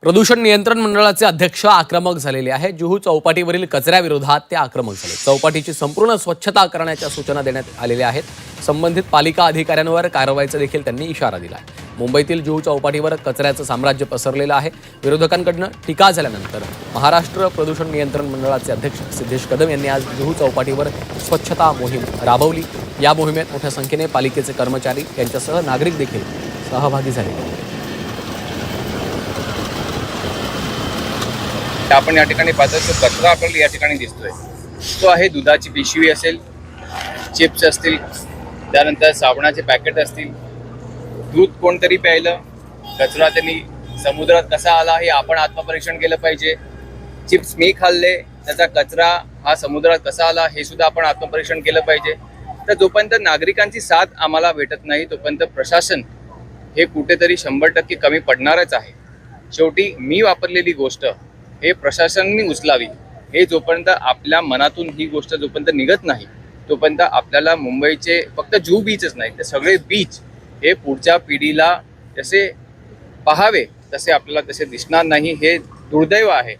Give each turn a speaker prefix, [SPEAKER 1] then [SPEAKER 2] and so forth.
[SPEAKER 1] प्रदूषण नियंत्रण मंडळाचे अध्यक्ष आक्रमक झालेले आहेत. जुहू चौपाटीवरील कचऱ्याविरोधात ते आक्रमक झाले. चौपाटीची संपूर्ण स्वच्छता करण्याच्या सूचना देण्यात आलेल्या आहेत. संबंधित पालिका अधिकाऱ्यांवर कारवाईचा देखील त्यांनी इशारा दिला आहे. मुंबईतील जुहू चौपाटीवर कचऱ्याचं साम्राज्य पसरलेलं आहे. विरोधकांकडून टीका झाल्यानंतर महाराष्ट्र प्रदूषण नियंत्रण मंडळाचे अध्यक्ष सिद्धेश कदम यांनी आज जुहू चौपाटीवर स्वच्छता मोहीम राबवली. या मोहिमेत मोठ्या संख्येने पालिकेचे कर्मचारी यांच्यासह नागरिक देखील सहभागी झाले.
[SPEAKER 2] आपण या ठिकाणी पाहतो तो कचरा आपल्याला या ठिकाणी दिसतोय. तो आहे दुधाची पिशवी असेल, चिप्स असतील, त्यानंतर साबणाचे पॅकेट असतील. दूध कोणतरी प्यायलं, कचरा त्यांनी समुद्रात कसा आला हे आपण आत्मपरीक्षण केलं पाहिजे. चिप्स मी खाल्ले, त्याचा कचरा हा समुद्रात कसा आला हे सुद्धा आपण आत्मपरीक्षण केलं पाहिजे. तर जोपर्यंत नागरिकांची साथ आम्हाला भेटत नाही तोपर्यंत प्रशासन हे कुठेतरी 100% कमी पडणारच आहे. शेवटी मी वापरलेली गोष्ट हे प्रशासनाने उचलावी. हे जोपर्यंत आपल्या मनातून ही गोष्ट जोपर्यंत निघत नाही तोपर्यंत आपल्याला मुंबईचे फक्त जुहू बीचच नाही तर सगळे बीच हे पुढच्या पिढीला जसे पाहावे तसे आपल्याला तसे दिसणार नाही. हे दुर्दैव आहे.